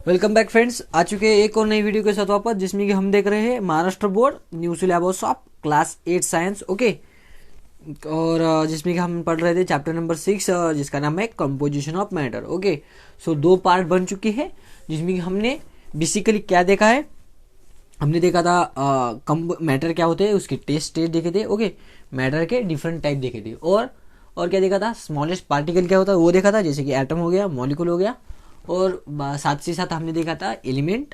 Welcome back friends, आ चुके हैं एक और नई वीडियो के साथ वापस, जिसमें कि हम देख रहे हैं Maharashtra board new syllabus of class 8 science. Okay, और जिसमें कि हम पढ़ रहे थे चैप्टर नंबर 6, जिसका नाम है composition of matter. Okay, so दो पार्ट बन चुके हैं, जिसमें कि हमने बेसिकली क्या देखा है। हमने देखा था मैटर क्या होते हैं, उसके टेस्ट स्टेट देखे थे। ओके, मैटर के डिफरेंट टाइप देखे थे, और क्या देखा था, स्मॉलेस्ट पार्टिकल क्या होता है वो देखा था, जैसे कि एटम हो गया, मॉलिक्यूल हो गया, और साथ से साथ हमने देखा था element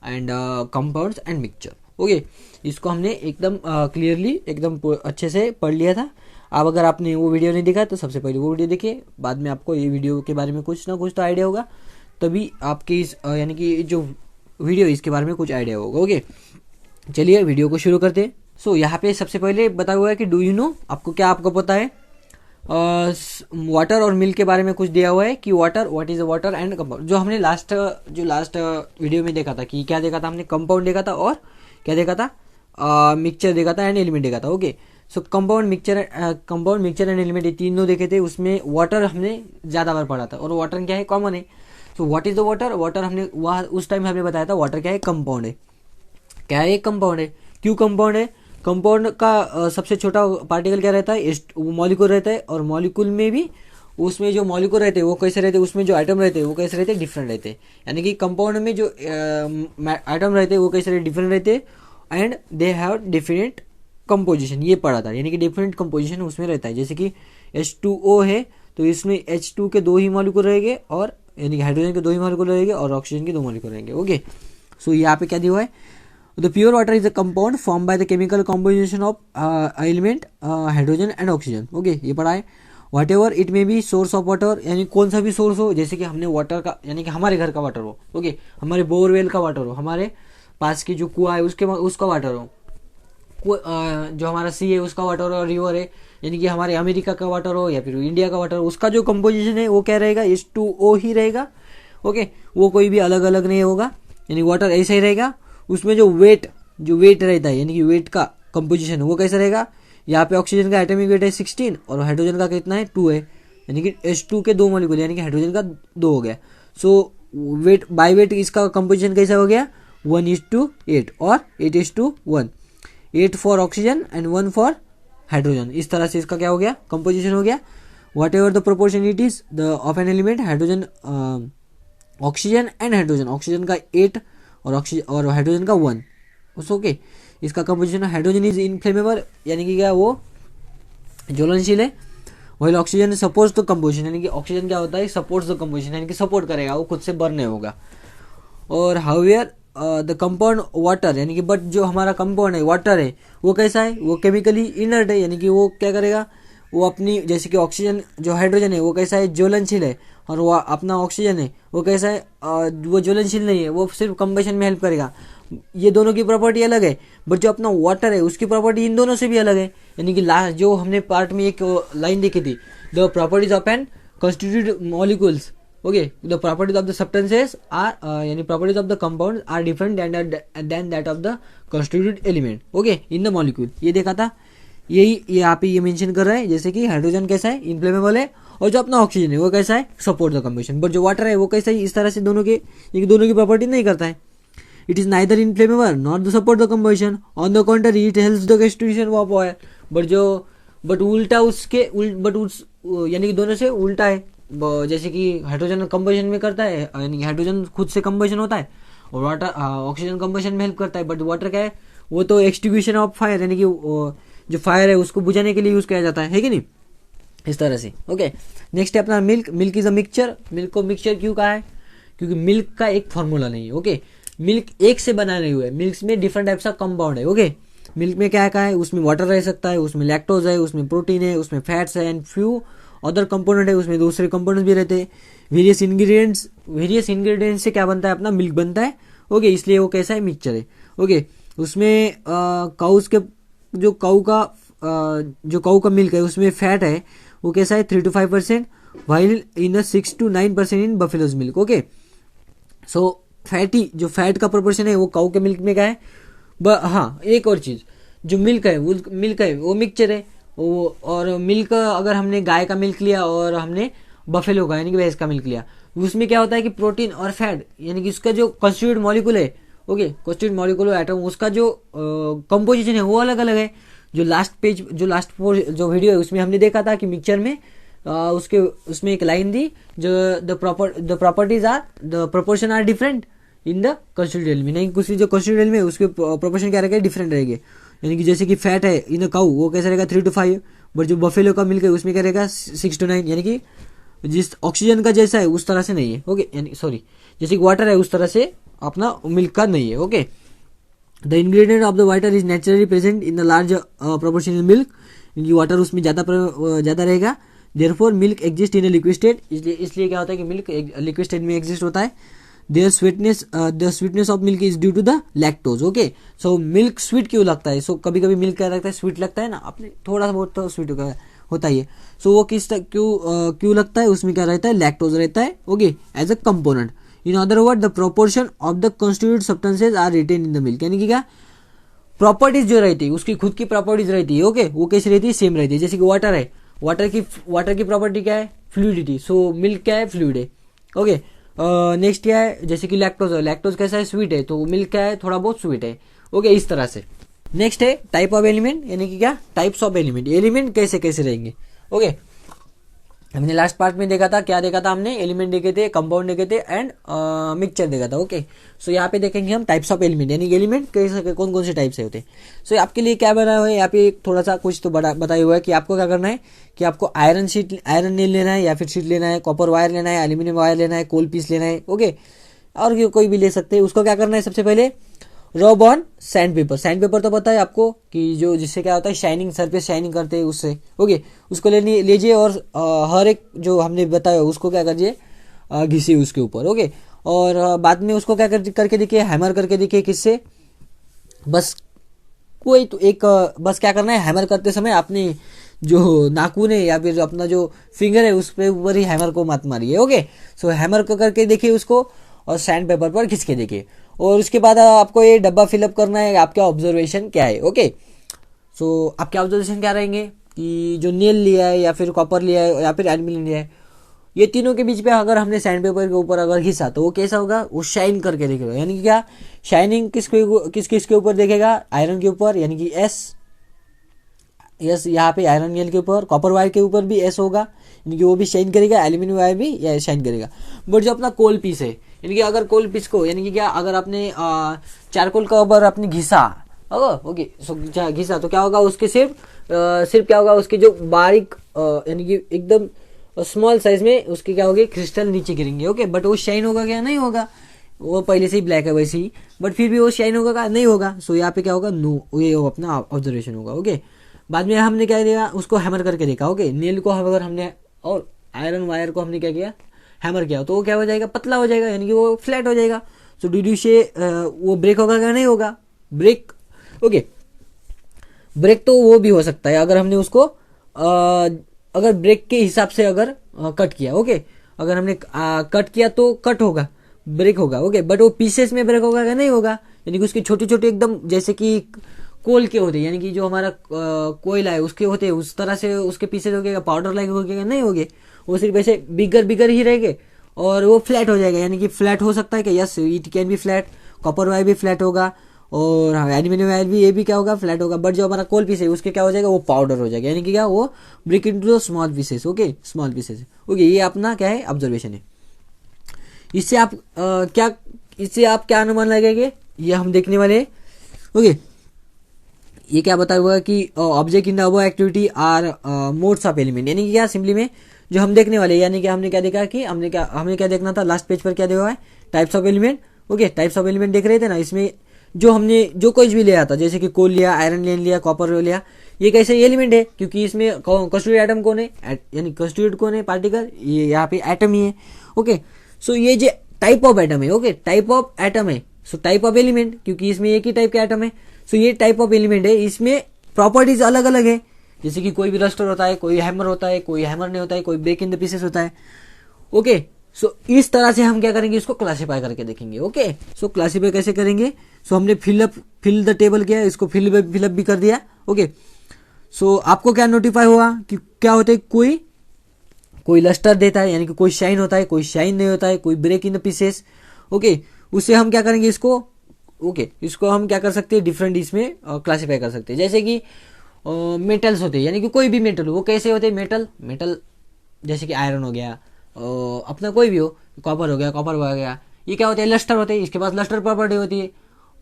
and compounds and mixture. Okay, इसको हमने एकदम क्लियरली एकदम अच्छे से पढ़ लिया था। अब अगर आपने वो वीडियो नहीं देखा तो सबसे पहले वो वीडियो देखिए, बाद में आपको ये वीडियो के बारे में कुछ ना कुछ तो आइडिया होगा, तभी आपकी इस यानी कि जो वीडियो इसके बारे में कुछ आइडिया होगा। ओके, चलिए वीडियो को शुरू करते हैं। सो यहाँ पे सबसे पहले बताया हुआ है कि डू यू नो, आपको पता है वाटर और मिल्क के बारे में कुछ दिया हुआ है कि water, what is water and compound. जो हमने लास्ट वीडियो में देखा था कि क्या देखा था हमने, कंपाउंड देखा था और क्या देखा था, मिक्सचर देखा था एंड एलिमेंट देखा था। Okay, so compound mixture and element ये तीनों देखे थे। उसमें वाटर हमने ज़्यादा बार पढ़ा था, और वाटर क्या है, कॉमन है। सो what is the water, water हमने वहाँ उस टाइम हमने बताया था वाटर क्या है, कंपाउंड है। क्या है, कंपाउंड है। क्यों कंपाउंड है? कंपाउंड का सबसे छोटा पार्टिकल क्या रहता है, मॉलिक्यूल रहता है, और मॉलिक्यूल में भी उसमें जो मॉलिक्यूल रहते हैं वो कैसे रहते हैं, उसमें जो आइटम रहते हैं वो कैसे रहते हैं, डिफरेंट रहते हैं। यानी कि कंपाउंड में जो आइटम रहते हैं वो कैसे रहते, डिफरेंट रहते हैं, and they have different composition. ये पढ़ा था, यानी कि डिफरेंट कंपोजिशन उसमें रहता है। जैसे कि H2O है तो इसमें H2 के 2 ही मॉलिक्यूल रहेंगे, और यानी कि हाइड्रोजन के 2 ही मॉलिक्यूल रहेंगे, और ऑक्सीजन के 2 मॉलिक्यूल रहेंगे। ओके, सो यहाँ पे क्या दिया हुआ है, the pure water is a compound formed by the chemical combination of element hydrogen and oxygen. Okay, ये पढ़ा है। whatever it may be source of water, यानी कौन सा भी सोर्स हो, जैसे कि हमने वाटर का यानी कि हमारे घर का वाटर हो, ओके, हमारे बोरवेल का वाटर हो, हमारे पास की जो कुआ है उसका वाटर हो, जो हमारा सी है उसका वाटर हो, रिवर है, यानी कि हमारे अमेरिका का वाटर हो या फिर इंडिया का वाटर हो, उसका जो कंपोजिशन है वो क्या रहेगा, H2O ही रहेगा। ओके, वो कोई भी अलग अलग नहीं होगा, यानी वाटर ऐसा ही रहेगा। उसमें जो वेट रहता है, यानी कि वेट का कंपोजिशन वो कैसा रहेगा। यहाँ पे ऑक्सीजन का एटॉमिक वेट है 16, और हाइड्रोजन का कितना है, 2 है, यानी कि H2 के 2 मॉलिक्यूल, यानी कि हाइड्रोजन का 2 हो गया। सो वेट बाय वेट इसका कंपोजिशन कैसा हो गया, 1:8 और 8:1, 8 for oxygen and 1 for hydrogen. इस तरह से इसका क्या हो गया, कंपोजिशन हो गया। What ever the proportion it is the of an element, hydrogen oxygen and hydrogen, oxygen का 8 और हाइड्रोजन का 1। ओके, इसका कंपोजिशन, हाइड्रोजन इज इनफ्लेमेबल, यानी कि क्या वो ज्वलनशील है, वही ऑक्सीजन सपोर्ट्स द कंपोजिशन, यानी कि ऑक्सीजन क्या होता है, सपोर्ट्स द कंपोजिशन, यानी कि सपोर्ट करेगा, वो खुद से बर्न नहीं होगा। और हाउएवर द कंपाउंड वाटर, यानी कि बट जो हमारा कंपाउंड है वाटर है वो कैसा है, वो केमिकली इनर्ट है, यानी कि वो क्या करेगा, वो अपनी जैसे कि ऑक्सीजन जो हाइड्रोजन है वो कैसा है, ज्वलनशील है, और वो अपना ऑक्सीजन है वो कैसा है, वो ज्वलनशील नहीं है, वो सिर्फ कंबशन में हेल्प करेगा। ये दोनों की प्रॉपर्टी अलग है, बट जो अपना वाटर है उसकी प्रॉपर्टी इन दोनों से भी अलग है। यानी कि लास्ट जो हमने पार्ट में एक लाइन देखी थी, the properties of an constituted molecules. Okay, the properties of the substances are यानी properties of the compound are different than that of the constituted element. Okay, in the molecule, ये देखा था, यही यहाँ पे ये मेंशन कर रहा है। जैसे कि हाइड्रोजन कैसा है, इनफ्लेमेबल है, और जो अपना ऑक्सीजन है वो कैसा है, सपोर्ट द कंबशन, बट जो वाटर है वो कैसा है, इस तरह से दोनों की प्रॉपर्टी नहीं करता है। It is neither inflammable not the support the combustion, on the contrary it helps the constitution of oil. But उल्टा उसके यानी कि दोनों से उल्टा है। जैसे कि हाइड्रोजन कंबशन में करता है, यानी कि हाइड्रोजन खुद से कंबशन होता है, और वाटर ऑक्सीजन कंबशन में हेल्प करता है, बट वाटर क्या है, वो तो एक्सटिंग्विशन ऑफ फायर, यानी कि जो फायर है उसको बुझाने के लिए यूज किया जाता है कि नहीं, इस तरह से। ओके, नेक्स्ट है अपना milk is a mixture. Milk को मिक्सचर क्यों कहा है, क्योंकि मिल्क का एक फॉर्मूला नहीं है। ओके, मिल्क एक से बना नहीं हुआ है, मिल्क में डिफरेंट टाइप्स का कंपाउंड है। ओके, मिल्क में क्या है, उसमें वाटर रह सकता है, उसमें लैक्टोज है, उसमें प्रोटीन है, उसमें फैट्स है, एंड फ्यू अदर कंपोनेंट है, उसमें दूसरे कंपोनेंट्स भी रहते हैं। वेरियस इंग्रेडिएंट्स से क्या बनता है, अपना मिल्क बनता है। ओके, इसलिए वो कैसा है, मिक्सचर है। ओके, उसमें जो काऊ का मिल्क है उसमें फैट है, वो कैसा है, 3 to 5%, while in 6 to 9% in buffaloes milk. Okay, so जो फैट का प्रोपोर्शन है वो काऊ के मिल्क में क्या है। हाँ, एक और चीज, जो मिल्क है वो मिक्सचर है। और मिल्क अगर हमने गाय का मिल्क लिया और हमने बफेलो का यानी कि भैंस का मिल्क लिया, उसमें क्या होता है कि प्रोटीन और फैट यानी कि उसका जो कॉन्स्टिट्यूट मॉलिक्यूल है, ओके, कॉन्स्टिट्यूट मॉलिक्यूल एटम, उसका जो कंपोजिशन है वो अलग अलग है। जो लास्ट पेज जो जो वीडियो है उसमें हमने देखा था कि मिक्सचर में उसके उसमें एक लाइन दी जो the properties are the proportion are different in the constitute element, नहीं कुछ जो कॉन्स्टिट्यूट एलिमेंट उसके प्रोपोर्शन क्या रहेगा, डिफरेंट रहेंगे। यानी कि जैसे कि फैट है इन अ काउ वो कैसा रहेगा 3 to 5, बट जो बफेलो का मिल्क है उसमें क्या रहेगा 6 to 9, यानी कि जिस ऑक्सीजन का जैसा है उस तरह से नहीं है, ओके, यानी सॉरी जैसे कि वाटर है उस तरह से अपना मिल्क का नहीं है, okay. The ingredient of the water is naturally present in the large proportion in milk, क्योंकि वाटर उसमें ज़्यादा रहेगा। Therefore milk exist in a liquid state, इसलिए क्या होता है कि मिल्क लिक्विड स्टेट में एग्जिस्ट होता है। The sweetness of milk is due to the lactose, okay. So milk sweet क्यों लगता है, सो कभी कभी मिल्क क्या लगता है, स्वीट लगता है ना, अपने थोड़ा बहुत तो स्वीट होता ही है। सो वो क्यों लगता है, उसमें क्या रहता है, लैक्टोज रहता है, okay, as a component. In other word the proportion of the constitute substances are retain in the milk, यानी कि क्या प्रॉपर्टीज जो रहती है उसकी खुद की प्रॉपर्टीज रहती है, ओके, वो कैसी रहती है, सेम रहती है। जैसे कि वाटर है, वाटर की प्रॉपर्टी क्या है, फ्लूइडिटी, सो मिल्क क्या है, फ्लूइड है, ओके। नेक्स्ट क्या है, जैसे कि लैक्टोज है, लैक्टोज कैसा है, स्वीट है, तो मिल्क क्या है, थोड़ा बहुत स्वीट है, ओके, इस तरह से। नेक्स्ट है टाइप ऑफ एलिमेंट, यानी कि क्या टाइप्स ऑफ एलिमेंट, एलिमेंट कैसे कैसे रहेंगे, ओके। हमने लास्ट पार्ट में देखा था, क्या देखा था हमने, एलिमेंट देखे थे, कंपाउंड देखे थे एंड मिक्सचर देखा था, ओके। सो यहाँ पे देखेंगे हम टाइप्स ऑफ एलिमेंट, यानी एलिमेंट कैसे कौन कौन से टाइप से होते हैं। सो आपके लिए क्या बना हुआ है यहाँ पे, थोड़ा सा कुछ तो बताया हुआ है कि आपको क्या करना है कि आपको आयरन नील लेना है या फिर शीट लेना है, कॉपर वायर लेना है, एल्यूमिनियम वायर लेना है, कोल पीस लेना है, ओके, और कोई भी ले सकते हैं। उसको क्या करना है, सबसे पहले रब on sand paper, sand paper तो पता है आपको कि जो जिससे क्या होता है शाइनिंग, सरफेस शाइनिंग करते हैं उससे, ओके, उसको लीजिए और हर एक जो हमने बताया उसको क्या करिए, घिसिए उसके ऊपर, ओके। और बाद में उसको क्या करके देखिए, हैमर करके देखिए, किससे, बस कोई तो एक बस क्या करना है, हैमर करते समय अपने जो नाखून है या फिर अपना जो फिंगर है उस पे ऊपर ही हैमर को मत मारिए, ओके। सो हैमर को करके देखिए उसको और सैंड पेपर पर खींच के देखिए, और उसके बाद आपको ये डब्बा फिलअप करना है, आपका ऑब्जर्वेशन क्या है, ओके। सो आपके ऑब्जर्वेशन क्या रहेंगे कि जो नील लिया है या फिर कॉपर लिया है या फिर एल्यूमिनियम लिया है, ये तीनों के बीच पे अगर हमने सैंड पेपर के ऊपर अगर घिसा तो वो कैसा होगा, वो शाइन करके देखेगा, यानी कि क्या शाइनिंग किस के ऊपर देखेगा, आयरन के ऊपर, यानी कि एस यहाँ पे आयरन नील के ऊपर, कॉपर वायर के ऊपर भी एस होगा, यानी कि वो भी शाइन करेगा, एल्यूमिनियम वायर भी शाइन करेगा। बट जो अपना कोल पीस है, यानी कि अगर कोल पीस को, यानी कि क्या अगर आपने चारकोल का ऊपर आपने घिसा, ओके, सो घिसा तो क्या होगा, उसके सिर्फ क्या होगा, उसके जो बारीक यानी कि एकदम स्मॉल साइज में उसके क्या होगी, क्रिस्टल नीचे गिरेंगे, ओके। बट वो शाइन होगा क्या, नहीं होगा, वो पहले से ही ब्लैक है वैसे ही, बट फिर भी वो शाइन होगा क्या, नहीं होगा। सो यहाँ पे क्या होगा, नो, ये अपना ऑब्जर्वेशन होगा, ओके। बाद में हमने क्या किया, उसको हैमर करके देखा, ओके, नील को अगर हमने और आयरन वायर को हमने क्या किया, हैमर किया, तो वो क्या हो जाएगा, पतला हो जाएगा, यानी कि वो फ्लैट हो जाएगा। सो ड्यू से वो ब्रेक होगा क्या, नहीं होगा, ब्रेक, ओके। ब्रेक तो वो भी हो सकता है अगर हमने उसको अगर ब्रेक के हिसाब से अगर कट किया, ओके, अगर हमने कट किया तो कट होगा, ब्रेक होगा, ओके। बट वो पीसेस में ब्रेक होगा क्या, नहीं होगा, यानी कि उसके छोटे छोटे एकदम जैसे कि कोल के होते हैं, यानी कि जो हमारा कोयला है उसके होते हैं उस तरह से उसके पीसेस हो गएगा, पाउडर लाइक हो गएगा, नहीं होगे, वो सिर्फ ऐसे बिगर ही रहेंगे और वो फ्लैट हो जाएगा। यानी कि फ्लैट हो सकता है कि yes it can be flat, copper wire भी फ्लैट होगा और एल्यूमिनियम वायर भी, ये भी क्या होगा, फ्लैट होगा। बट जो हमारा कोल पीस है उसके क्या हो जाएगा, वो पाउडर हो जाएगा, यानी कि क्या वो break into the small pieces, okay, small pieces, okay. ये अपना क्या है, ऑब्जर्वेशन है। इससे आप क्या अनुमान लगाएंगे, ये हम देखने वाले हैं, ओके। ये क्या बताया हुआ कि object in the above activity are modes of element, यानी कि क्या सिंपली में जो हम देखने वाले, यानी कि हमने क्या देखा कि हमें क्या देखना था, लास्ट पेज पर क्या देखा है, types of element, okay. Types of element देख रहे थे ना, इसमें जो हमने जो कुछ भी लिया था, जैसे कि कोल लिया, आयरन लिया, कॉपर लिया, ये कैसे एलिमेंट है, क्योंकि इसमें कॉन्स्टिट्यूट एटम कौन है, यानी कॉन्स्टिट्यूट कौन है, पार्टिकल, ये यहाँ पे एटम ही है, ओके। सो ये जो टाइप ऑफ एटम है, ओके, टाइप ऑफ एटम है, सो टाइप ऑफ एलिमेंट, क्योंकि इसमें एक ही टाइप का एटम है, सो ये टाइप ऑफ एलिमेंट है, इसमें प्रॉपर्टीज अलग अलग है, जैसे कि कोई भी रस्टर होता है, कोई हैमर होता है, कोई हैमर नहीं होता है, कोई ब्रेक इन द पीसेस होता है, ओके। सो इस तरह से हम क्या करेंगे, इसको क्लासीफाई करके देखेंगे, ओके। सो क्लासीफाई कैसे करेंगे, सो हमने फिल द टेबल किया, इसको फिलअप भी कर दिया, ओके। सो आपको क्या नोटिफाई हुआ कि क्या होता है, कोई लस्टर देता है यानी कि कोई शाइन होता है, कोई शाइन नहीं होता है, कोई break in the pieces. Okay, उससे हम क्या करेंगे इसको, ओके इसको हम क्या कर सकते हैं, डिफरेंट इसमें क्लासीफाई कर सकते हैं। जैसे कि मेटल्स होते हैं यानी कि कोई भी मेटल हो, वो कैसे होते हैं मेटल जैसे कि आयरन हो गया, अपना कोई भी हो, कॉपर हो गया, ये क्या होते हैं, लस्टर होते हैं, इसके पास लस्टर प्रॉपर्टी होती है।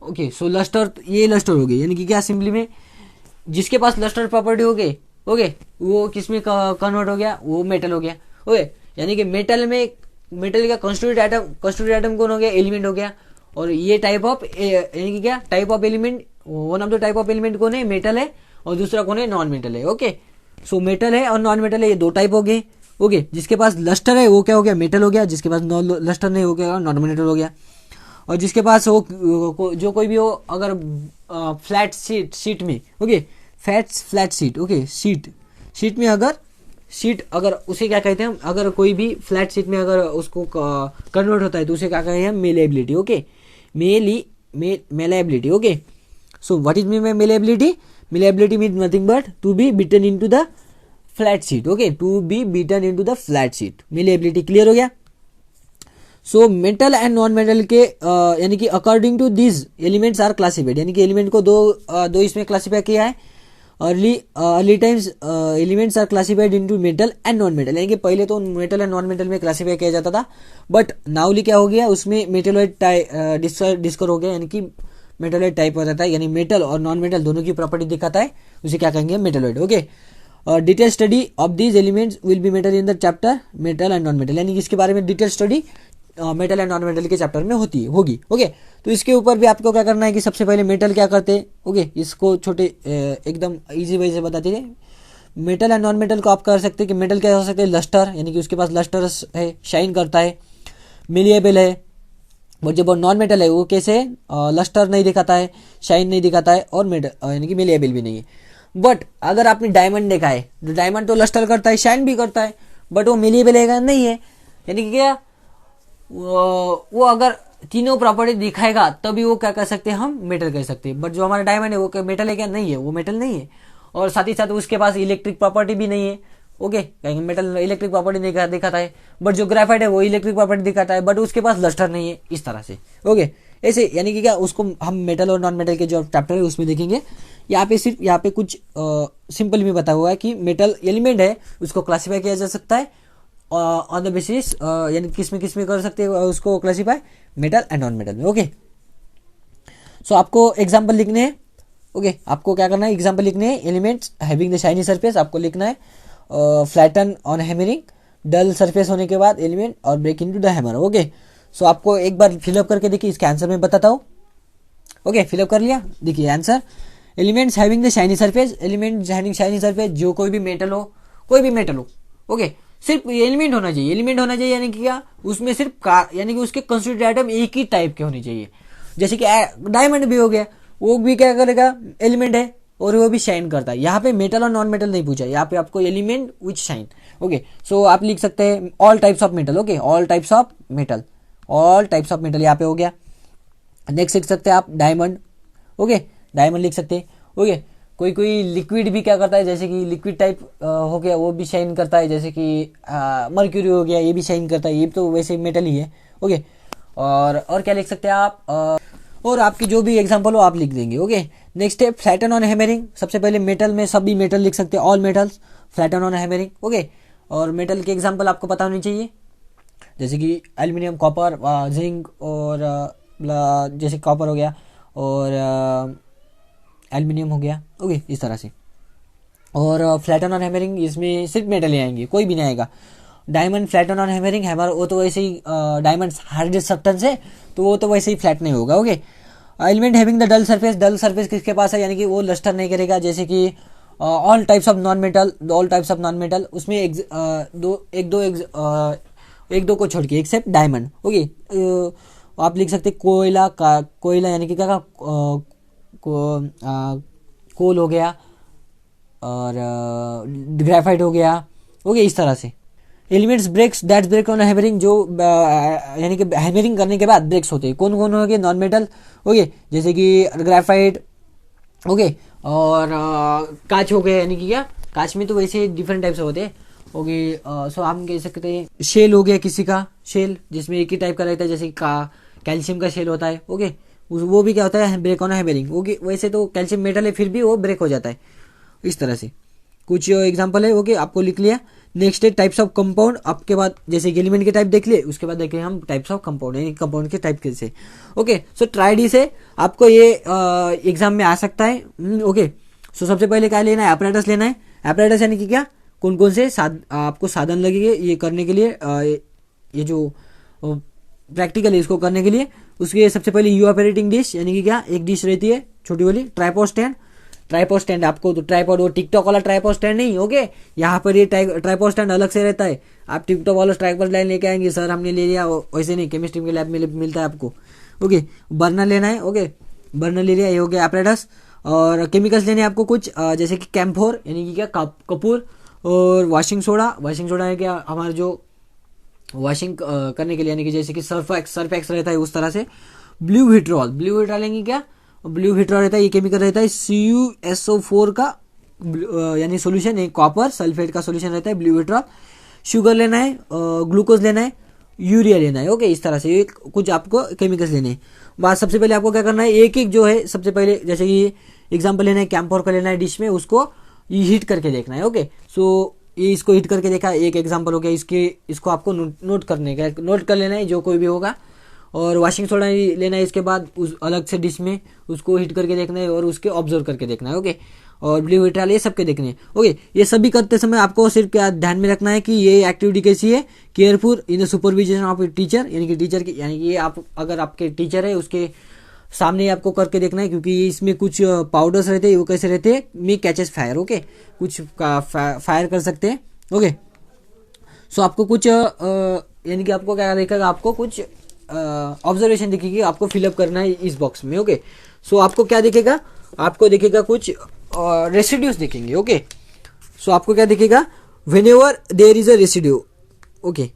ओके, सो लस्टर, ये लस्टर हो गई यानी कि क्या, सिंपली में जिसके पास लस्टर प्रॉपर्टी हो गई, ओके वो किस में कन्वर्ट हो गया, वो मेटल हो गया। ओके, यानी कि मेटल का कंस्टिट्यूट एटम कौन हो गया, एलिमेंट हो गया। और ये टाइप ऑफ यानी कि क्या, type of element, one of the type of element कौन है, मेटल है, और दूसरा कौन है, नॉन मेटल है। ओके, सो मेटल है और नॉन मेटल है, ये दो टाइप हो गए। ओके, जिसके पास लस्टर है वो क्या हो गया, मेटल हो गया, जिसके पास लस्टर नहीं हो गया, नॉन मेटल हो गया। और जिसके पास हो जो कोई भी हो, अगर फ्लैट सीट में, okay flat sheet, okay seat में अगर उसे क्या कहते हैं हम, अगर कोई भी फ्लैट सीट में अगर उसको कन्वर्ट होता है तो उसे क्या कहते हैं, malleability. Okay, malleability. Okay, so what is mean malleability? Malleability mean nothing but to be beaten into the flat sheet. Okay, to be beaten into the flat sheet, malleability. Clear हो गया? So metal and non metal के यानी कि according to this elements are classified, यानी कि element को दो इसमें क्लासिफाई किया है। Early times elements are classified into metal and non metal, यानी कि पहले तो मेटल एंड नॉन मेटल में क्लासिफाई किया जाता था, बट नाउली क्या हो गया, उसमें मेटेलॉइड डिस्कर हो गया, यानी कि मेटेलॉइड टाइप हो जाता है, यानी मेटल और नॉन मेटल दोनों की प्रॉपर्टी दिखाता है, उसे क्या कहेंगे, metalloid. Okay, detail study of these elements will be matter in the chapter metal and non metal, यानी कि इसके बारे में detail study metal and non metal के चैप्टर में होगी। ओके, तो इसके ऊपर भी आपको क्या करना है कि सबसे पहले मेटल क्या करते हैं, ओके इसको छोटे एकदम इजी वे से बताते हैं। मेटल एंड नॉन मेटल को आप कर सकते हैं कि मेटल क्या हो सकते हैं, लस्टर, यानी कि उसके पास लस्टर है, शाइन करता है, मिलिएबल है। और जब नॉन मेटल है वो कैसे, लस्टर नहीं दिखाता है, शाइन नहीं दिखाता है, और मेटल यानी कि मिलिएबल भी नहीं है। बट अगर आपने डायमंड देखा है, तो डायमंड तो लस्टर करता है, शाइन भी करता है, बट वो मिलिएबल है नहीं है, यानी कि क्या, वो अगर तीनों प्रॉपर्टी दिखाएगा तभी वो क्या कर सकते हैं, हम मेटल कह सकते हैं। बट जो हमारा डायमंड है वो मेटल है क्या, नहीं है, वो मेटल नहीं है। और साथ ही साथ उसके पास इलेक्ट्रिक प्रॉपर्टी भी नहीं है। ओके, कहेंगे मेटल इलेक्ट्रिक प्रॉपर्टी नहीं दिखाता है, बट जो ग्रेफाइट है वो इलेक्ट्रिक प्रॉपर्टी दिखाता है, बट उसके पास लस्टर नहीं है, इस तरह से। ओके, ऐसे यानी कि क्या, उसको हम मेटल और नॉन मेटल के जो चैप्टर है उसमें देखेंगे। यहाँ पे कुछ सिंपल में बता हुआ है कि मेटल एलिमेंट है, उसको क्लासीफाई किया जा सकता है ऑन द बेसिस, यानी किस में कर सकते हैं उसको classify, metal and non metal में। ओके, सो आपको एग्जांपल लिखने हैं। ओके, आपको क्या करना है, एग्जांपल लिखने हैं। Elements having the shiny surface आपको लिखना है, flatten on hammering, dull surface होने के बाद एलिमेंट और break into the hammer. Okay, so आपको एक बार फिलअप करके देखिए, इसका आंसर मैं बताता हूँ। ओके, फिलअप कर लिया, देखिए answer, elements having the shiny surface, element having shiny surface, जो कोई भी मेटल हो, ओके सिर्फ एलिमेंट होना चाहिए, यानी कि क्या, उसमें सिर्फ यानी कि उसके कंस्टिट्यूट आइटम एक ही टाइप के होने चाहिए। जैसे कि डायमंड भी हो गया, वो भी क्या करेगा, एलिमेंट है और वो भी शाइन करता है। यहाँ पे मेटल और नॉन मेटल नहीं पूछा, यहाँ पे आपको एलिमेंट विच शाइन। ओके, सो आप लिख सकते हैं all types of metal. Okay, all types of metal यहाँ पे हो गया। नेक्स्ट लिख सकते हैं आप डायमंड। ओके, डायमंड लिख सकते हैं। ओके, कोई लिक्विड भी क्या करता है, जैसे कि लिक्विड टाइप हो गया, वो भी शाइन करता है, जैसे कि मर्क्यूरी हो गया, ये भी शाइन करता है, ये तो वैसे मेटल ही है। ओके, और क्या लिख सकते हैं आप, और आपकी जो भी एग्जांपल हो आप लिख देंगे। ओके, नेक्स्ट है फ्लैटन ऑन हैमरिंग। सबसे पहले मेटल में सभी मेटल लिख सकते हैं, all metals, flatten on hammering. Okay, और मेटल के एग्जाम्पल आपको पता होनी चाहिए, जैसे कि एल्यूमिनियम, कॉपर, जिंक, और जैसे कॉपर हो गया और एल्यूमिनियम हो गया। ओके, इस तरह से। और फ्लैटन ऑन हैमरिंग, इसमें सिर्फ मेटल ही आएंगे, कोई भी नहीं आएगा। Diamond flatten on hammering, hammer वो तो वैसे ही डायमंड हार्डेस्ट सब्सटेंस है, तो वो तो वैसे ही फ्लैट नहीं होगा। Okay, element having the dull surface किसके पास है, यानी कि वो लस्टर नहीं करेगा, जैसे कि all types of non metal, उसमें एक दो को छोड़ के एक्सेप्ट डायमंड। ओके, आप लिख सकते कोयला यानी कि क्या, कोल हो गया और ग्रेफाइट हो गया। ओके, इस तरह से। एलिमेंट्स ब्रेक ऑन हैमरिंग, जो यानी कि हैमरिंग करने के बाद ब्रेक्स होते हैं, कौन कौन हो गए, नॉन मेटल। ओके, जैसे कि ग्रेफाइट। ओके, और कांच हो गए, यानी कि क्या, कांच में तो वैसे डिफरेंट टाइप से होते हैं। ओके। सो हम कह सकते हैं शेल हो गया किसी का, शेल जिसमें एक ही टाइप का रहता है, जैसे कैल्शियम का शेल होता है। ओके, वो भी क्या होता है, ब्रेक ऑन हैमरिंग। ओके, वैसे तो कैल्शियम मेटल है फिर भी वो ब्रेक हो जाता है इस तरह से। कुछ एग्जांपल है। ओके, आपको लिख लिया। नेक्स्ट है टाइप्स ऑफ कंपाउंड। आपके बाद जैसे एलिमेंट के टाइप देख लिए, उसके बाद देखें हम टाइप्स ऑफ कंपाउंड, यानी कंपाउंड के टाइप कैसे। ओके, सो ट्राई डी से आपको ये एग्जाम में आ सकता है। ओके, सो सबसे पहले क्या लेना है, अपरेटस लेना है। अपरेटस यानी कि क्या, कौन कौन से आपको साधन लगेंगे ये करने के लिए, ये जो प्रैक्टिकल है इसको करने के लिए। उसके सबसे पहले यू ऑपरेटिंग डिश, यानी कि क्या, एक डिश रहती है छोटी वाली। ट्राइपॉड स्टैंड, ट्राइपॉड स्टैंड आपको तो ट्राइपॉड वो टिकटॉक वाला ट्राइपॉड स्टैंड नहीं। ओके, यहाँ पर ये ट्राइपॉड स्टैंड अलग से रहता है। आप टिकटॉक वाला ट्राइपॉड लाइन लेके आएंगे, सर हमने ले लिया, वैसे नहीं, केमिस्ट्री के लैब में मिलता है आपको। ओके, बर्नर लेना है। ओके, बर्नर ले लिया, ये हो गया अपरेटस। और केमिकल्स लेने हैं आपको कुछ, जैसे कि कैम्फोर यानी कि क्या, कपूर, और वॉशिंग सोडा। वॉशिंग सोडा है क्या, हमारा जो वॉशिंग करने के लिए, यानी कि जैसे कि सर्फ एक्स रहता है उस तरह से। ब्लू विट्रॉल, ब्लू विट्रॉल यानी क्या, ब्लू विट्रॉल रहता है, ये केमिकल रहता है CuSO4 का यानी सोल्यूशन, एक कॉपर सल्फेट का सोल्यूशन रहता है ब्लू विट्रॉल। शुगर लेना है, ग्लूकोज लेना है, यूरिया लेना है। ओके, इस तरह से ये कुछ आपको केमिकल्स लेने हैं। बात सबसे पहले आपको क्या करना है, एक एक जो है सबसे पहले, जैसे कि एग्जाम्पल लेना है कैम्फोर का लेना है डिश में, उसको हीट करके देखना है। ओके, सो ये इसको हीट करके देखा, एक एग्जांपल हो गया। इसको आपको नोट कर लेना है जो कोई भी होगा। और वॉशिंग सोडा लेना है, इसके बाद उस अलग से डिश में उसको हीट करके देखना है और उसके ऑब्जर्व करके देखना है। ओके, और ब्लू विट्रॉल ये सबके देखने हैं। ओके, ये सभी करते समय आपको सिर्फ क्या ध्यान में रखना है कि ये एक्टिविटी कैसी है, careful in the supervision of teacher, यानी कि टीचर की, यानी कि ये आप अगर आपके टीचर है उसके सामने आपको करके देखना है, क्योंकि इसमें कुछ पाउडर्स रहते हैं, वो कैसे रहते हैं, मे कैचेस फायर। ओके, कुछ फायर कर सकते हैं। ओके, सो आपको कुछ यानी कि आपको क्या दिखेगा, आपको कुछ ऑब्जर्वेशन दिखेगी, आपको फिलअप करना है इस बॉक्स में। ओके, सो आपको क्या दिखेगा, आपको दिखेगा कुछ रेसिड्यूज दिखेंगे। ओके, सो आपको क्या दिखेगा, whenever there is a residue. Okay,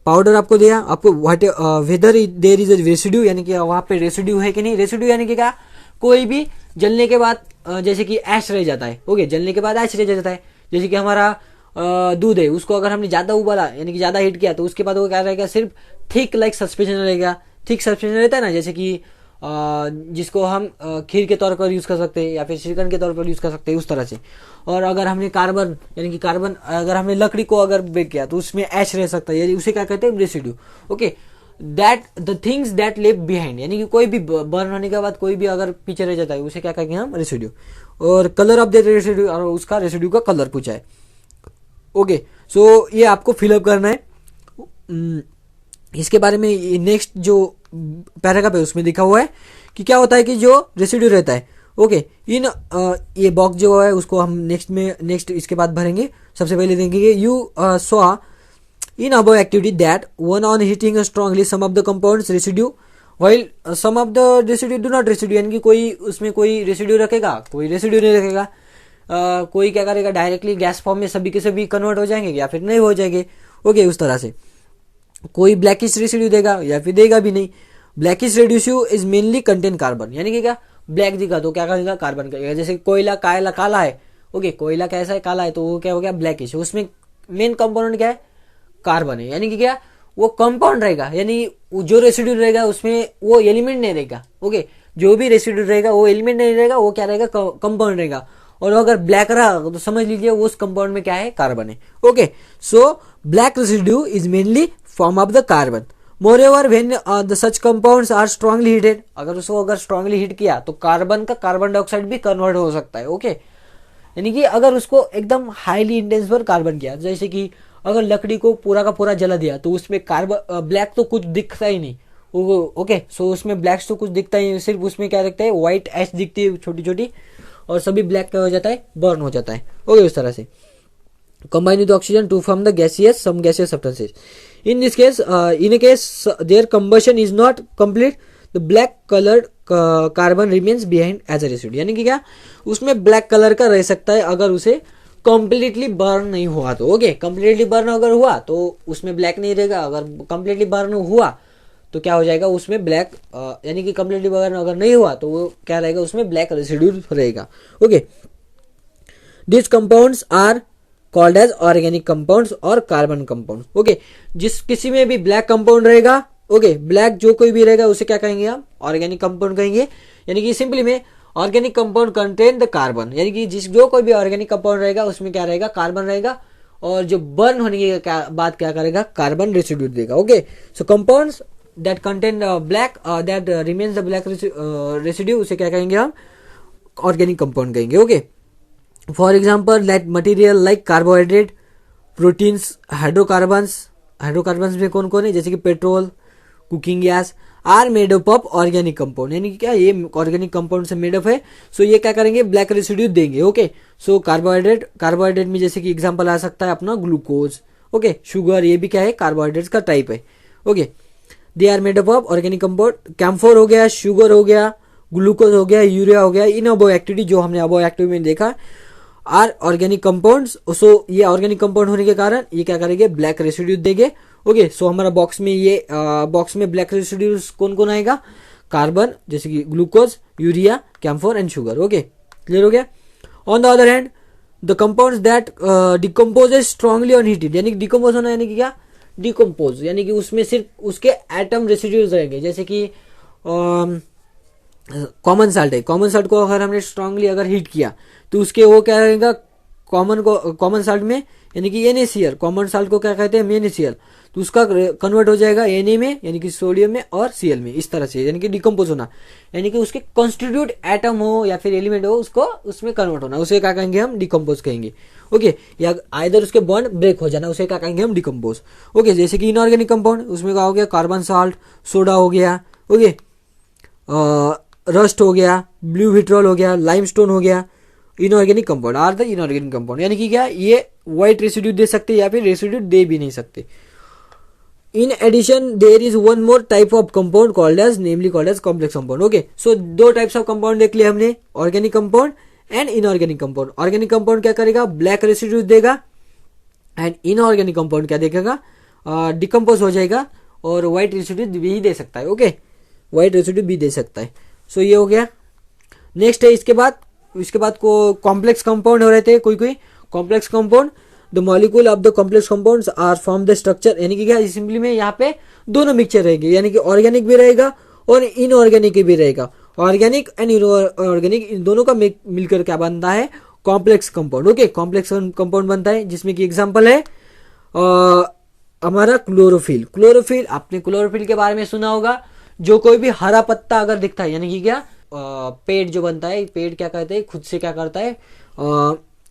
powder आपको दिया, आपको what whether there is a residue, यानी कि वहां पे रेसिड्यू है कि नहीं। रेसिड्यू यानी कि क्या, कोई भी जलने के बाद जैसे कि ऐश रह जाता है। ओके, जलने के बाद ऐश रह जाता है। जैसे कि हमारा दूध है, उसको अगर हमने ज्यादा उबाला यानी कि ज्यादा हीट किया, तो उसके बाद वो क्या रहेगा, सिर्फ थिक लाइक सस्पेंशन रहेगा। थिक सस्पेंशन रहता है ना, जैसे कि जिसको हम खीर के तौर पर यूज कर सकते हैं या फिर श्रीखंड के तौर पर यूज कर सकते हैं, उस तरह से। और अगर हमने कार्बन यानी कि कार्बन, अगर हमने लकड़ी को अगर बेक किया तो उसमें ऐश रह सकता है, उसे क्या कहते हैं, residue. Okay, that the things that live behind, यानी कि कोई भी बर्न होने के बाद कोई भी अगर पीछे रह जाता है, उसे क्या कहेंगे हम, रेसिड्यू। और कलर ऑफ द रेसिड्यू, और उसका रेसिड्यू का कलर पूछा है। ओके, सो ये आपको फिलअप करना है। इसके बारे में नेक्स्ट जो पैराग्राफ है उसमें लिखा हुआ है कि क्या होता है कि जो रेसिड्यू रहता है। ओके, इन ये बॉक्स जो है उसको हम नेक्स्ट इसके बाद भरेंगे। सबसे पहले देखेंगे, you saw in above activity that one on heating strongly some of the compounds residue while some of the residue do not residue, यानी कि कोई उसमें कोई रेसिड्यू रखेगा, कोई रेसिड्यू नहीं रखेगा। कोई क्या करेगा, डायरेक्टली गैस फॉर्म में सभी के सभी कन्वर्ट हो जाएंगे या फिर नहीं हो जाएंगे। ओके, उस तरह से कोई ब्लैकिश रेसिड्यू देगा या फिर देगा भी नहीं। Blackish residue is mainly contain carbon, यानी कि क्या, ब्लैक दिखा तो क्या करेगा, कार्बन करेगा। जैसे कोयला काला काला है। ओके, कोयला कैसा है, काला है, तो वो क्या हो गया, ब्लैकिश। उसमें मेन कंपोनेंट क्या है, कार्बन है, यानी कि क्या, वो कंपाउंड रहेगा, यानी जो रेसिड्यू रहेगा उसमें वो एलिमेंट नहीं रहेगा। ओके, जो भी रेसिड्यू रहेगा वो एलिमेंट नहीं रहेगा, वो क्या रहेगा, कंपाउंड रहेगा। और अगर ब्लैक रहा तो समझ लीजिए उस कंपाउंड में क्या है, कार्बन है। Okay, so black residue is mainly form of the carbon. Moreover when the such compounds are strongly heated, अगर उसको अगर स्ट्रांगली हीट किया तो कार्बन का कार्बन डाइऑक्साइड भी कन्वर्ट हो सकता है। ओके, यानी कि अगर उसको एकदम हाईली इंटेंस पर कार्बन किया, जैसे कि अगर लकड़ी को पूरा का पूरा जला दिया तो उसमें कार्बन ब्लैक तो कुछ दिखता ही नहीं। ओके, सो उसमें ब्लैक तो कुछ दिखता ही नहीं, सिर्फ उसमें क्या दिखता है, व्हाइट ऐश दिखती है छोटी छोटी, और सभी ब्लैक क्या हो जाता है, बर्न हो जाता है। ओके, उस तरह से combine with oxygen to form the some gaseous substances. In this case, in a case their combustion is not complete, the black colored carbon remains behind as a residue, यानी कि क्या, उसमें ब्लैक कलर का रह सकता है अगर उसे कंप्लीटली बर्न नहीं हुआ तो। ओके, कंप्लीटली बर्न अगर हुआ तो उसमें ब्लैक नहीं रहेगा, अगर कंप्लीटली बर्न हुआ तो क्या हो जाएगा, उसमें ब्लैक, यानी कि कंप्लीटली बर्न अगर नहीं हुआ तो वो क्या रहेगा, उसमें ब्लैक रेसिड्यू रहेगा। ओके, these compounds are called as organic compounds और कार्बन कंपाउंड्स। ओके, जिस किसी में भी ब्लैक कंपाउंड रहेगा, ओके, ब्लैक जो कोई भी रहेगा उसे क्या कहेंगे हम, ऑर्गेनिक कंपाउंड कहेंगे। यानी कि सिंपली में organic compound contain the carbon, यानी कि जिस जो कोई भी ऑर्गेनिक कंपाउंड रहेगा उसमें क्या रहेगा, कार्बन रहेगा, और जो बर्न होने के बाद क्या करेगा, कार्बन रेसिड्यू देगा। Okay, so compounds that contain black that remains the black residue, उसे क्या कहेंगे हम, ऑर्गेनिक कंपाउंड कहेंगे। Okay, for example that material like carbohydrate, proteins, hydrocarbons में कौन कौन है, जैसे कि petrol, cooking gas are made up of organic compound, यानी कि क्या ये ऑर्गेनिक कंपाउंड से मेड अप है। सो ये क्या करेंगे, ब्लैक रेसिड्यू देंगे। ओके, सो कार्बोहाइड्रेट में जैसे कि एग्जांपल आ सकता है अपना ग्लूकोज, ओके, शुगर, ये भी क्या है, कार्बोहाइड्रेट्स का टाइप है। Okay, they are made up of organic compound. Camphor हो गया, शुगर हो गया, ग्लूकोज हो गया, यूरिया हो गया, इन अबो एक्टिविटी जो हमने अबो एक्टिविटी में देखा आर ऑर्गेनिक कंपाउंड्स। सो ये ऑर्गेनिक कंपाउंड होने के कारण ये क्या करेंगे, ब्लैक रेसिड्यू देंगे। ओके, सो हमारा बॉक्स में ये बॉक्स में ब्लैक रेसिड्यूज कौन कौन आएगा, कार्बन जैसे कि glucose, urea, camphor and sugar. Okay, clear हो गया। On the other hand the compounds that decomposes strongly on heated, यानी कि डिकम्पोज होना यानी कि क्या, डिकम्पोज, यानी कि उसमें सिर्फ उसके एटम रेसिड्यूज रहेंगे। जैसे कि कॉमन साल्ट है, कॉमन साल्ट को अगर हमने स्ट्रांगली अगर हीट किया तो उसके वो क्या रहेगा, कॉमन साल्ट में, यानी कि NaCl, कॉमन साल्ट को क्या कहते हैं, NaCl, तो उसका कन्वर्ट हो जाएगा Na में, यानी कि सोडियम में, और Cl में, इस तरह से, यानी कि डिकम्पोज होना, यानी कि उसके कॉन्स्टिट्यूट एटम हो या फिर एलिमेंट हो उसको उसमें कन्वर्ट होना, उसे क्या कहेंगे हम, डिकम्पोज कहेंगे। ओके, या आइदर उसके बॉन्ड ब्रेक हो जाना, उसे क्या कहेंगे हम, डिकम्पोज। ओके, जैसे कि इनऑर्गेनिक कंपाउंड, उसमें क्या हो गया, कार्बन साल्ट, सोडा हो गया, ओके, रस्ट हो गया, ब्लू विट्रॉल हो गया, लाइमस्टोन हो गया, inorganic compound are the inorganic compound, यानी कि क्या, ये व्हाइट रेसिड्यू दे सकते या फिर रेसिड्यू दे भी नहीं सकते। In addition there is one more type of compound called as, namely called as complex compound. Okay, so दो टाइप्स ऑफ कंपाउंड देख लिया हमने, organic compound and inorganic compound. Organic compound क्या करेगा, ब्लैक रेसिड्यू देगा, एंड इनऑर्गेनिक कंपाउंड क्या देखेगा, decompose हो जाएगा और व्हाइट रेसिड्यू भी दे सकता है। ओके, व्हाइट रेसिड्यू भी दे सकता है। सो ये हो गया। नेक्स्ट है इसके बाद को कॉम्प्लेक्स कंपाउंड हो रहे थे कोई complex compound, the molecule of the complex compounds are form the structure, यानी कि क्या, सिंपली में यहाँ पे दोनों मिक्सचर रहेंगे, यानी कि ऑर्गेनिक भी रहेगा और इनऑर्गेनिक भी रहेगा। ऑर्गेनिक एंड इनऑर्गेनिक इन दोनों का मिलकर क्या बनता है, complex compound. Okay, complex compound बनता है, जिसमें कि एग्जाम्पल है हमारा क्लोरोफिल। आपने क्लोरोफिल के बारे में सुना होगा, जो कोई भी हरा पत्ता अगर दिखता है, यानी कि क्या, पेड़ जो बनता है, पेड़ क्या कहते हैं, खुद से क्या करता है,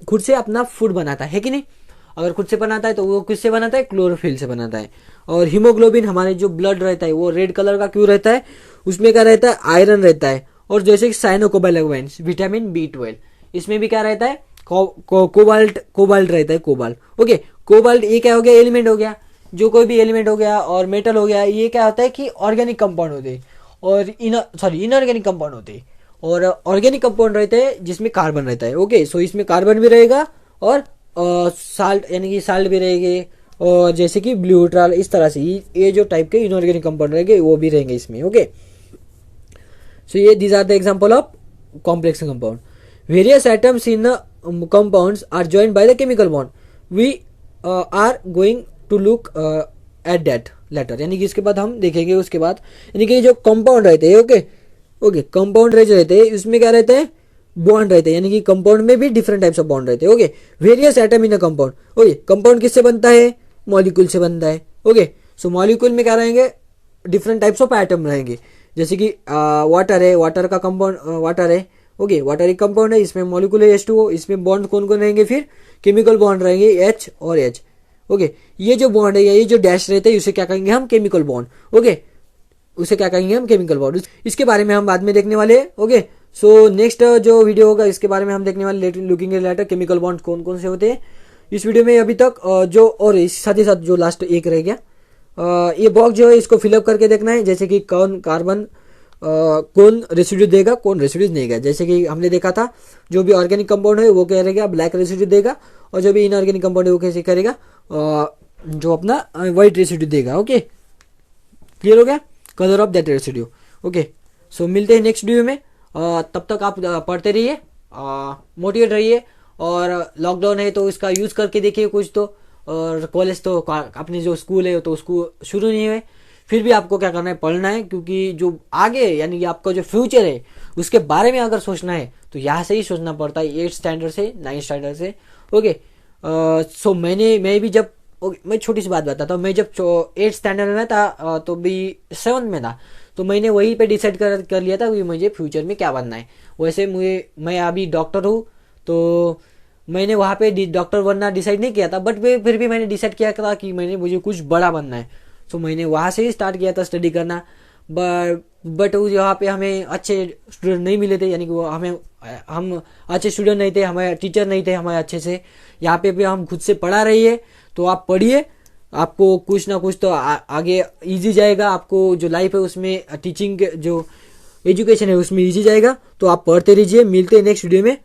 खुद से अपना फूड बनाता है कि नहीं, अगर खुद से बनाता है तो वो किससे बनाता है, क्लोरोफिल से बनाता है। और हीमोग्लोबिन, हमारे जो ब्लड रहता है वो रेड कलर का क्यों रहता है, उसमें क्या रहता है, आयरन रहता है। और जैसे कि साइनोकोबालेगमेंट्स, विटामिन B12, इसमें भी क्या रहता है, कोबाल्ट रहता है, कोबाल्ट। ओके, कोबाल्ट ये क्या हो गया, एलिमेंट हो गया, जो कोई भी एलिमेंट हो गया, और मेटल हो गया, ये क्या होता है कि ऑर्गेनिक कंपाउंड होते हैं, और इनऑर्गेनिक कंपाउंड होते हैं। और ऑर्गेनिक कंपाउंड रहते हैं जिसमें कार्बन रहता है। ओके, सो इसमें कार्बन भी रहेगा और साल्ट, यानी कि साल्ट भी रहेंगे, और जैसे कि ब्लू विट्रॉल, इस तरह से ये जो टाइप के इनऑर्गेनिक कंपाउंड रहेंगे वो भी रहेंगे इसमें। ओके, सो ये these are the example of complex compound. Various atoms in compounds are joined by the chemical bond, we are going to look at that later, यानी कि इसके बाद हम देखेंगे उसके बाद, यानी कि जो कंपाउंड रहते हैं, ओके, कंपाउंड रहते हैं, इसमें क्या रहते हैं, बॉन्ड रहते हैं, यानी कि कंपाउंड में भी डिफरेंट टाइप्स ऑफ बॉन्ड रहते हैं। Okay, various atom in a compound. Okay, compound किससे बनता है, मॉलिक्यूल से बनता है। ओके, सो मॉलिक्यूल में क्या रहेंगे, डिफरेंट टाइप्स ऑफ एटम रहेंगे, जैसे कि वाटर है, वाटर का कंपाउंड वाटर है। ओके, वाटर एक कंपाउंड है, इसमें मॉलिक्यूल है H2O, इसमें बॉन्ड कौन कौन रहेंगे, फिर केमिकल बॉन्ड रहेंगे H और H। ओके, ये जो बॉन्ड है या ये जो डैश रहते हैं उसे क्या कहेंगे हम, केमिकल बॉन्ड। ओके, उसे क्या कहेंगे हम, केमिकल बॉन्ड। इसके बारे में हम बाद में देखने वाले हैं। ओके, सो नेक्स्ट जो वीडियो होगा इसके बारे में हम देखने वाले, looking at later chemical bond कौन कौन से होते हैं। इस वीडियो में अभी तक जो, और साथ ही साथ जो लास्ट एक रह गया, ये बॉक्स जो है इसको फिलअप करके देखना है, जैसे कि कौन कार्बन कौन रेसिड्यू देगा, कौन रेसिड्यू नहीं देगा। जैसे कि हमने देखा था, जो भी ऑर्गेनिक कंपाउंड है वो क्या रहेगा, ब्लैक रेसिड्यू देगा, और जो भी इनऑर्गेनिक कंपाउंड है वो कैसे करेगा, जो अपना व्हाइट रेसिड्यू देगा। ओके, क्लियर हो गया, colour of that residue. Okay, so मिलते हैं नेक्स्ट वीडियो में। तब तक आप पढ़ते रहिए, मोटिवेट रहिए, और लॉकडाउन है तो इसका यूज़ करके देखिए कुछ तो। और कॉलेज तो अपने जो स्कूल है तो उसको शुरू नहीं हुए, फिर भी आपको क्या करना है, पढ़ना है, क्योंकि जो आगे यानी कि आपका जो फ्यूचर है उसके बारे में अगर सोचना है तो यहाँ से ही सोचना पड़ता है, 8th स्टैंडर्ड से 9th स्टैंडर्ड से। ओके। सो मैं भी जब मैं छोटी सी बात बताता हूँ, मैं जब 8th स्टैंडर्ड में था तो भी 7th में था, तो मैंने वहीं पे डिसाइड कर लिया था कि मुझे फ्यूचर में क्या बनना है। वैसे मैं अभी डॉक्टर हूँ, तो मैंने वहाँ पे डॉक्टर बनना डिसाइड नहीं किया था, बट फिर भी मैंने डिसाइड किया था कि मुझे कुछ बड़ा बनना है। सो मैंने वहाँ से ही स्टार्ट किया था स्टडी करना। बट यहाँ पे हमें अच्छे स्टूडेंट नहीं मिले थे, यानी कि हम अच्छे स्टूडेंट नहीं थे, हमें टीचर नहीं थे हमारे अच्छे से। यहाँ पे भी हम खुद से पढ़ा रही है, तो आप पढ़िए, आपको कुछ ना कुछ तो आगे इजी जाएगा। आपको जो लाइफ है उसमें टीचिंग जो एजुकेशन है उसमें इजी जाएगा। तो आप पढ़ते रहिए, मिलते हैं नेक्स्ट वीडियो में।